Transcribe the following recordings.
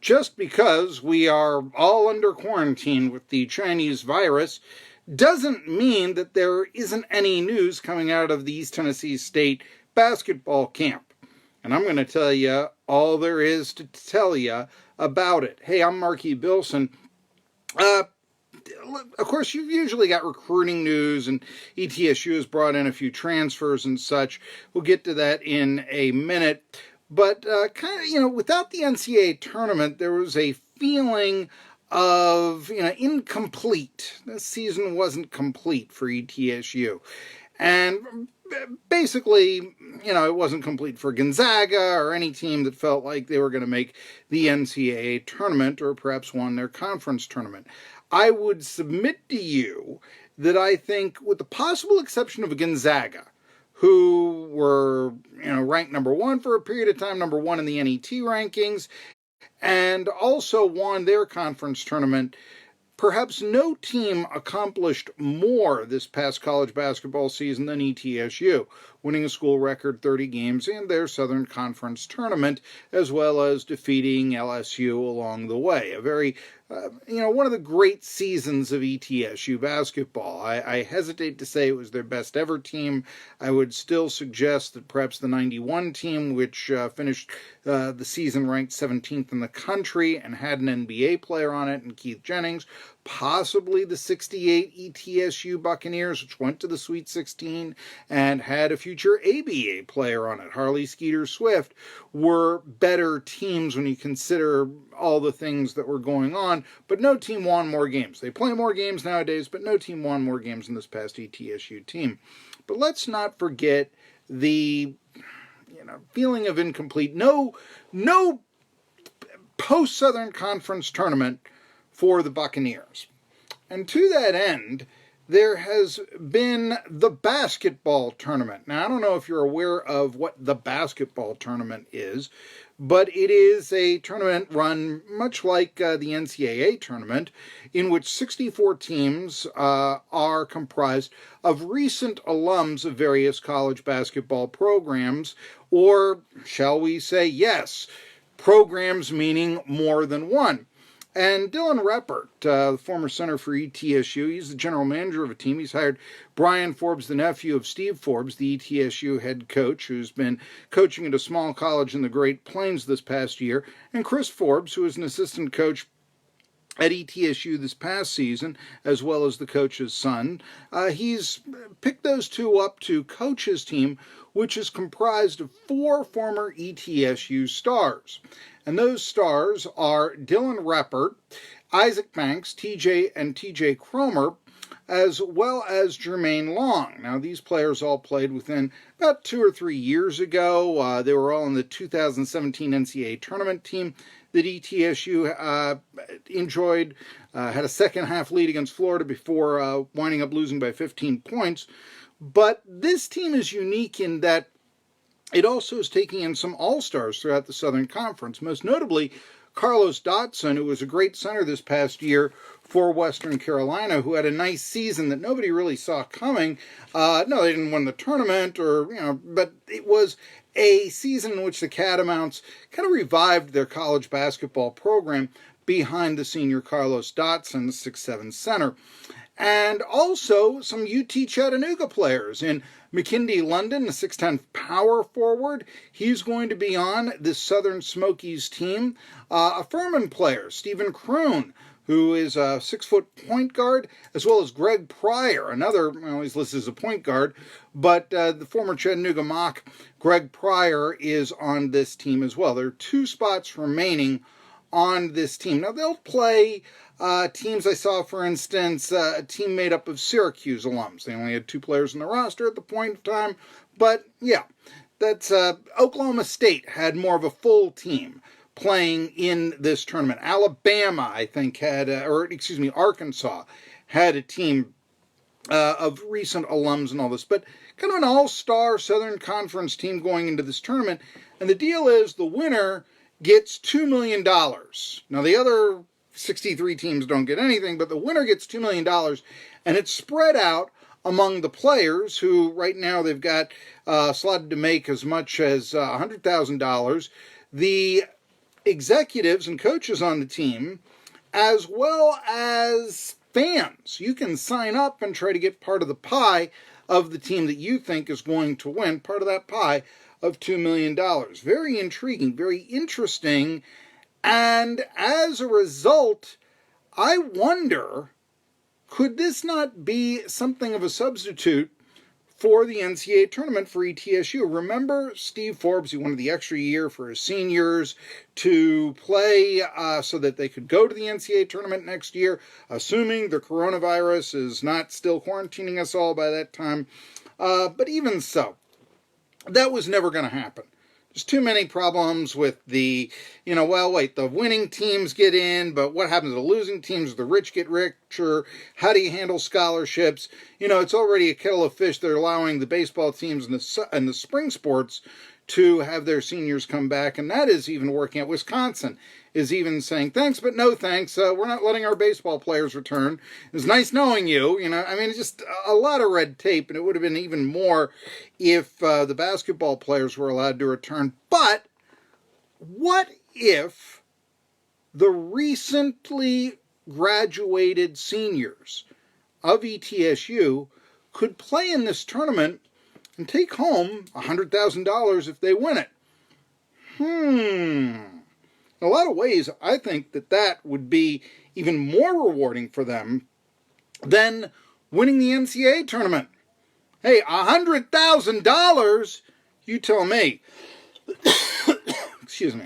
just because we are all under quarantine with the Chinese virus doesn't mean that there isn't any news coming out of the East Tennessee State basketball camp. And I'm going to tell you all there is to tell you about it. Hey, I'm Marky Billson. Of course, you've usually got recruiting news, and ETSU has brought in a few transfers and such. We'll get to that in a minute. But without the NCAA tournament, there was a feeling of, incomplete. This season wasn't complete for ETSU. And basically, it wasn't complete for Gonzaga or any team that felt like they were going to make the NCAA tournament or perhaps won their conference tournament. I would submit to you that I think, with the possible exception of Gonzaga, who were, ranked number one for a period of time, number one in the NET rankings, and also won their conference tournament, perhaps no team accomplished more this past college basketball season than ETSU, winning a school record 30 games in their Southern Conference tournament, as well as defeating LSU along the way. A very, one of the great seasons of ETSU basketball. I hesitate to say it was their best ever team. I would still suggest that perhaps the 91 team, which finished the season ranked 17th in the country and had an NBA player on it, and Keith Jennings, possibly the 68 ETSU Buccaneers, which went to the Sweet 16 and had a future ABA player on it, Harley Skeeter Swift, were better teams when you consider all the things that were going on, but no team won more games. They play more games nowadays, but no team won more games than this past ETSU team. But let's not forget the feeling of incomplete. No post-Southern Conference tournament for the Buccaneers. And to that end, there has been the basketball tournament. Now, I don't know if you're aware of what the basketball tournament is, but it is a tournament run much like the NCAA tournament, in which 64 teams are comprised of recent alums of various college basketball programs, or shall we say, yes, programs meaning more than one. And Dylan Reppert, the former center for ETSU, he's the general manager of a team. He's hired Brian Forbes, the nephew of Steve Forbes, the ETSU head coach, who's been coaching at a small college in the Great Plains this past year, and Chris Forbes, who is an assistant coach at ETSU this past season, as well as the coach's son. He's picked those two up to coach his team, which is comprised of 4 former ETSU stars. And those stars are Dylan Reppert, Isaac Banks, TJ Cromer, as well as Jermaine Long. Now, these players all played within about 2 or 3 years ago. They were all in the 2017 NCAA tournament team that ETSU enjoyed, had a second-half lead against Florida before winding up losing by 15 points. But this team is unique in that it also is taking in some all-stars throughout the Southern Conference, most notably Carlos Dotson, who was a great center this past year for Western Carolina, who had a nice season that nobody really saw coming. No, they didn't win the tournament, but it was a season in which the Catamounts kind of revived their college basketball program behind the senior Carlos Dotson, the 6'7" center. And also some UT Chattanooga players in McKindy London, the 6'10" power forward. He's going to be on this Southern Smokies team. A Furman player, Stephen Kroon, who is a 6-foot point guard, as well as Greg Pryor, another, he's listed as a point guard, but the former Chattanooga Mock, Greg Pryor, is on this team as well. There are 2 spots remaining on this team. Now, they'll play teams. I saw, for instance, a team made up of Syracuse alums. They only had 2 players in the roster at the point of time, but yeah, that's Oklahoma State had more of a full team playing in this tournament. Alabama, I think, Arkansas had a team of recent alums and all this, but kind of an all-star Southern Conference team going into this tournament. And the deal is the winner gets $2 million. Now, the other 63 teams don't get anything, but the winner gets $2 million, and it's spread out among the players who right now they've got slotted to make as much as $100,000. The executives and coaches on the team, as well as fans. You can sign up and try to get part of the pie of the team that you think is going to win, part of that pie of $2 million. Very intriguing, very interesting. And as a result, I wonder, could this not be something of a substitute for the NCAA tournament for ETSU? Remember Steve Forbes, he wanted the extra year for his seniors to play so that they could go to the NCAA tournament next year, assuming the coronavirus is not still quarantining us all by that time. But even so, that was never going to happen. There's too many problems with the, the winning teams get in, but what happens to the losing teams? The rich get richer. How do you handle scholarships? It's already a kettle of fish. They're allowing the baseball teams and the spring sports to have their seniors come back, and that is even working out. Wisconsin is even saying, thanks, but no thanks. We're not letting our baseball players return. It was nice knowing you. It's just a lot of red tape, and it would have been even more if the basketball players were allowed to return. But what if the recently graduated seniors of ETSU could play in this tournament and take home $100,000 if they win it? In a lot of ways, I think that would be even more rewarding for them than winning the NCAA tournament. Hey, $100,000? You tell me. Excuse me.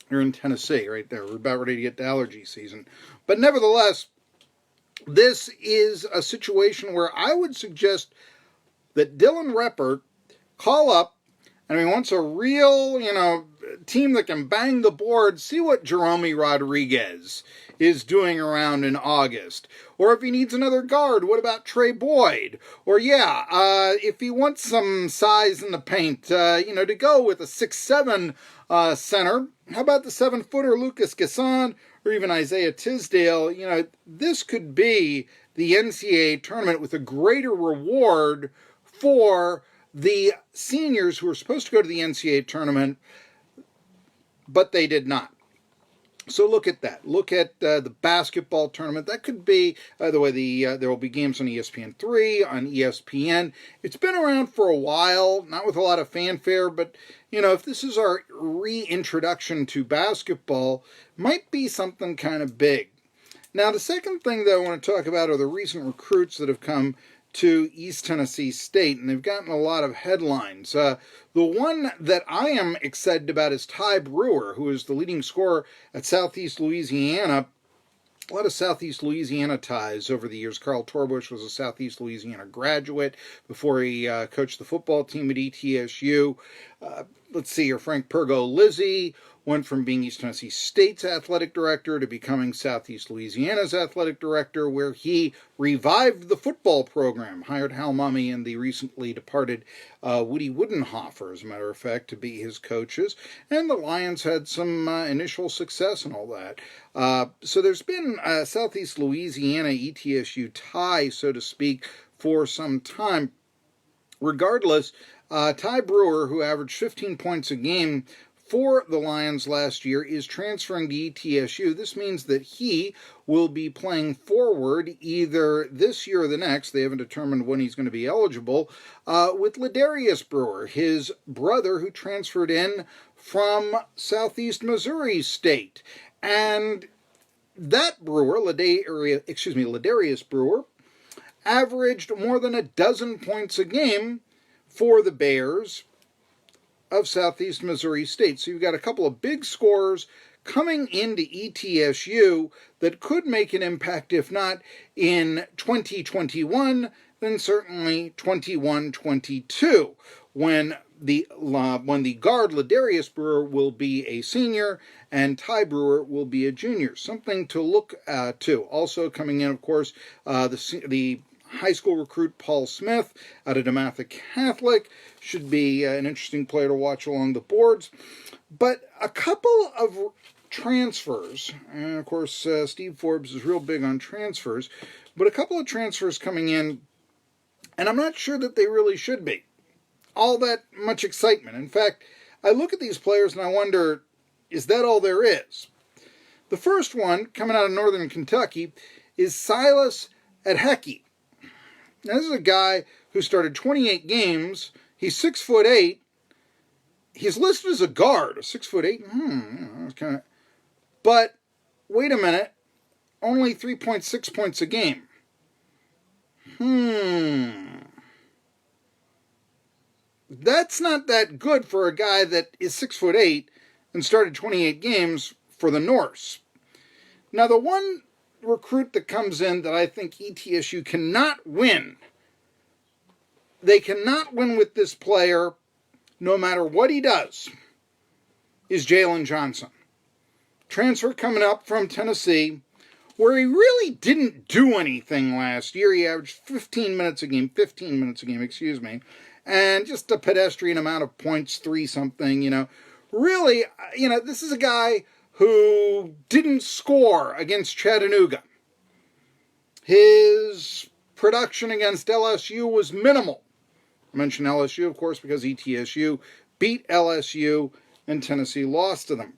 You're in Tennessee right there. We're about ready to get to allergy season. But nevertheless, this is a situation where I would suggest that Dylan Reppert call up, and he wants a real, team that can bang the board, see what Jerome Rodriguez is doing around in August. Or if he needs another guard, what about Trey Boyd? Or if he wants some size in the paint, to go with a 6'7" center, how about the 7-footer Lucas Gasson or even Isaiah Tisdale? This could be the NCAA tournament with a greater reward for the seniors who were supposed to go to the NCAA tournament, but they did not. So look at that. Look at the basketball tournament. That could be, by the way, there will be games on ESPN3, on ESPN. It's been around for a while, not with a lot of fanfare, but, if this is our reintroduction to basketball, might be something kind of big. Now, the second thing that I want to talk about are the recent recruits that have come to East Tennessee State, and they've gotten a lot of headlines. The one that I am excited about is Ty Brewer, who is the leading scorer at Southeast Louisiana. A lot of Southeast Louisiana ties over the years. Carl Torbush was a Southeast Louisiana graduate before he coached the football team at ETSU. Let's see here, Frank Pergo-Lizzie went from being East Tennessee State's athletic director to becoming Southeast Louisiana's athletic director, where he revived the football program, hired Hal Mumme and the recently departed Woody Woodenhofer, as a matter of fact, to be his coaches. And the Lions had some initial success and all that. So there's been a Southeast Louisiana ETSU tie, so to speak, for some time. Regardless, Ty Brewer, who averaged 15 points a game for the Lions last year, is transferring to ETSU. This means that he will be playing forward either this year or the next. They haven't determined when he's going to be eligible, with Ladarius Brewer, his brother, who transferred in from Southeast Missouri State. And that Brewer, Ladarius Brewer, averaged more than a dozen points a game for the Bears of Southeast Missouri State. So you've got a couple of big scorers coming into ETSU that could make an impact, if not in 2021, then certainly 21-22, when the guard Ladarius Brewer will be a senior and Ty Brewer will be a junior. Something to look to. Also coming in, of course, the high school recruit Paul Smith out of DeMatha Catholic should be an interesting player to watch along the boards. But a couple of transfers, and of course Steve Forbes is real big on transfers, but a couple of transfers coming in, and I'm not sure that they really should be all that much excitement. In fact, I look at these players and I wonder, is that all there is? The first one, coming out of Northern Kentucky, is Silas Adhecki. Now, this is a guy who started 28 games. He's 6'8". He's listed as a guard, 6'8". That's kind of. But wait a minute, only 3.6 points a game. That's not that good for a guy that is 6'8" and started 28 games for the Norse. Now, the one recruit that comes in that I think ETSU cannot win, they cannot win with this player no matter what he does, is Jalen Johnson. Transfer coming up from Tennessee, where he really didn't do anything last year. He averaged 15 minutes a game, and just a pedestrian amount of points, 3-something, Really, this is a guy who didn't score against Chattanooga. His production against LSU was minimal. I mention LSU, of course, because ETSU beat LSU and Tennessee lost to them.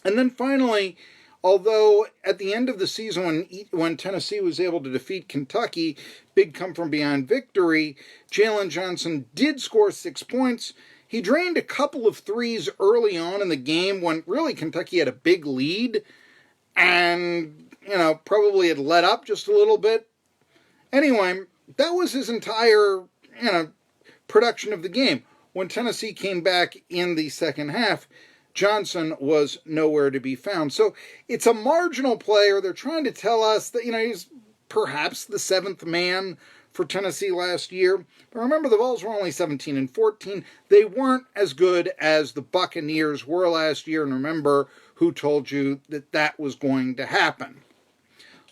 And then finally, although at the end of the season when Tennessee was able to defeat Kentucky, big come-from-behind victory, Jalen Johnson did score 6 points. He drained a couple of threes early on in the game when really Kentucky had a big lead and, probably had let up just a little bit. Anyway, that was his entire, production of the game. When Tennessee came back in the second half, Johnson was nowhere to be found. So it's a marginal player. They're trying to tell us that, he's perhaps the seventh man for Tennessee last year. But remember, the Vols were only 17-14. They weren't as good as the Buccaneers were last year. And remember who told you that that was going to happen.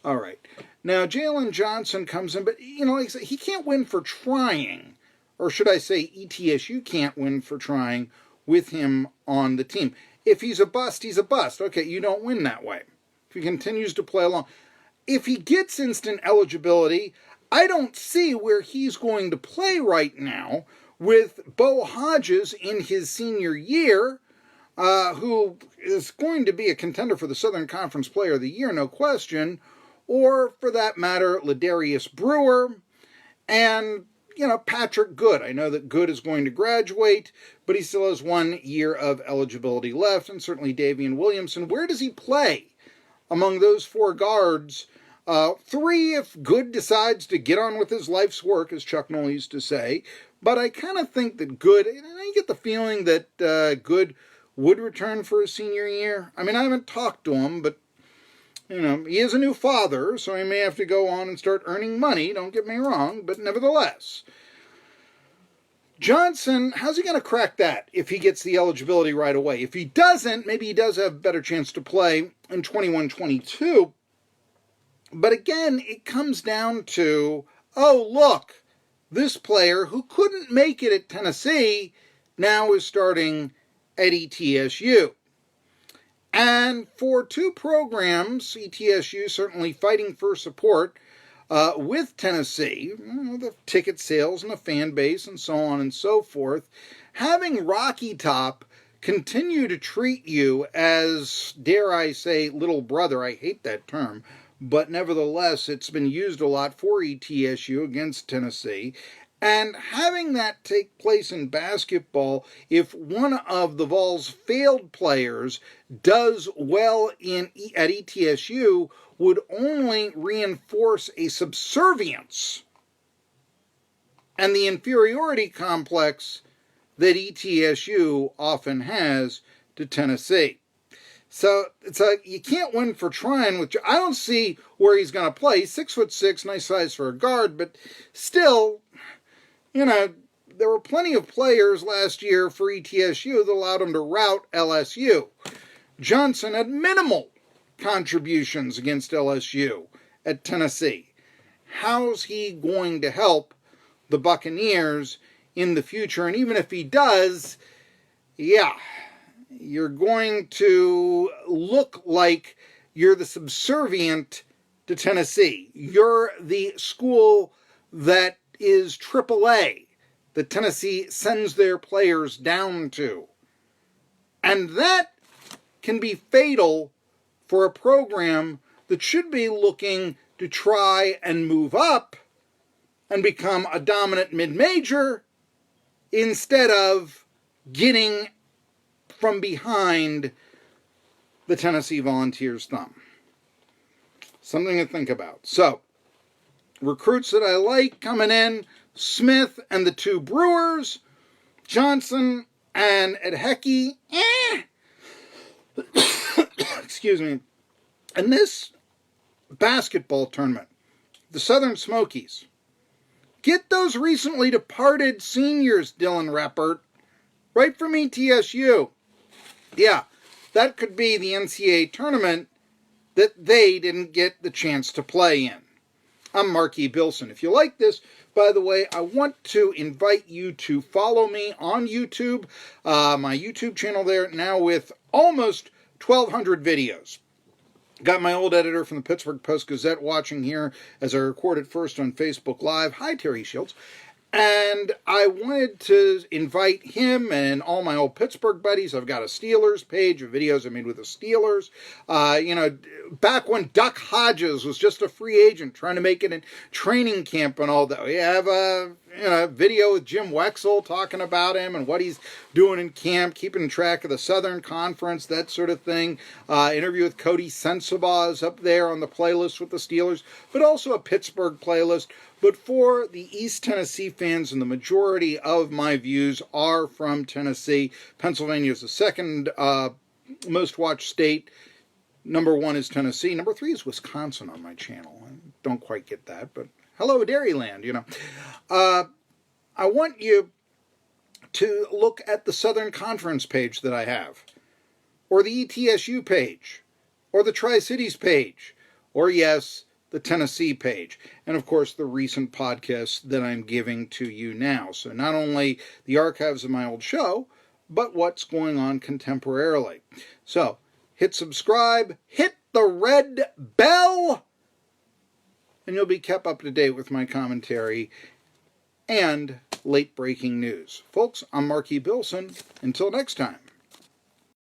All right. Now, Jalen Johnson comes in, but, like I said, he can't win for trying. Or should I say ETSU can't win for trying with him on the team. If he's a bust, he's a bust. Okay, you don't win that way. If he continues to play along. If he gets instant eligibility, I don't see where he's going to play right now with Bo Hodges in his senior year, who is going to be a contender for the Southern Conference Player of the Year, no question, or, for that matter, Ladarius Brewer, and, Patrick Good. I know that Good is going to graduate, but he still has 1 year of eligibility left, and certainly Davian Williamson. Where does he play among those 4 guards? 3 if Good decides to get on with his life's work, as Chuck Noll used to say. But I kind of think that Good, and I get the feeling that Good would return for his senior year. I mean, I haven't talked to him, but, he is a new father, so he may have to go on and start earning money, don't get me wrong, but nevertheless. Johnson, how's he going to crack that if he gets the eligibility right away? If he doesn't, maybe he does have a better chance to play in 21-22. But again, it comes down to, oh, look, this player who couldn't make it at Tennessee now is starting at ETSU. And for 2 programs, ETSU certainly fighting for support with Tennessee, the ticket sales and the fan base and so on and so forth, having Rocky Top continue to treat you as, dare I say, little brother. I hate that term. But nevertheless, it's been used a lot for ETSU against Tennessee. And having that take place in basketball, if one of the Vols' failed players does well at ETSU, would only reinforce a subservience and the inferiority complex that ETSU often has to Tennessee. So it's like you can't win for trying. I don't see where he's going to play. 6'6", nice size for a guard, but still, there were plenty of players last year for ETSU that allowed him to rout LSU. Johnson had minimal contributions against LSU at Tennessee. How's he going to help the Buccaneers in the future? And even if he does, you're going to look like you're the subservient to Tennessee. You're the school that is AAA, that Tennessee sends their players down to. And that can be fatal for a program that should be looking to try and move up and become a dominant mid-major instead of getting from behind the Tennessee Volunteers' thumb. Something to think about. So, recruits that I like coming in, Smith and the two Brewers, Johnson and Edhecki, excuse me. And this basketball tournament, the Southern Smokies, get those recently departed seniors, Dylan Reppert, right from ETSU. Yeah, that could be the NCAA tournament that they didn't get the chance to play in. I'm Marky Billson. If you like this, by the way, I want to invite you to follow me on YouTube. My YouTube channel there now with almost 1,200 videos. Got my old editor from the Pittsburgh Post-Gazette watching here as I recorded first on Facebook Live. Hi, Terry Shields. And I wanted to invite him and all my old Pittsburgh buddies. I've got a Steelers page of videos I made with the Steelers. Back when Duck Hodges was just a free agent trying to make it in training camp and all that. We have a video with Jim Wexell talking about him and what he's doing in camp, keeping track of the Southern Conference, that sort of thing. Interview with Cody Sensabaugh is up there on the playlist with the Steelers, but also a Pittsburgh playlist. But for the East Tennessee fans, and the majority of my views are from Tennessee. Pennsylvania is the second most watched state. Number 1 is Tennessee. Number 3 is Wisconsin on my channel. I don't quite get that, but hello, Dairyland, I want you to look at the Southern Conference page that I have, or the ETSU page, or the Tri-Cities page, or yes, the Tennessee page, and of course the recent podcasts that I'm giving to you now. So not only the archives of my old show, but what's going on contemporarily. So hit subscribe, hit the red bell, and you'll be kept up to date with my commentary and late breaking news. Folks, I'm Marky Billson. Until next time.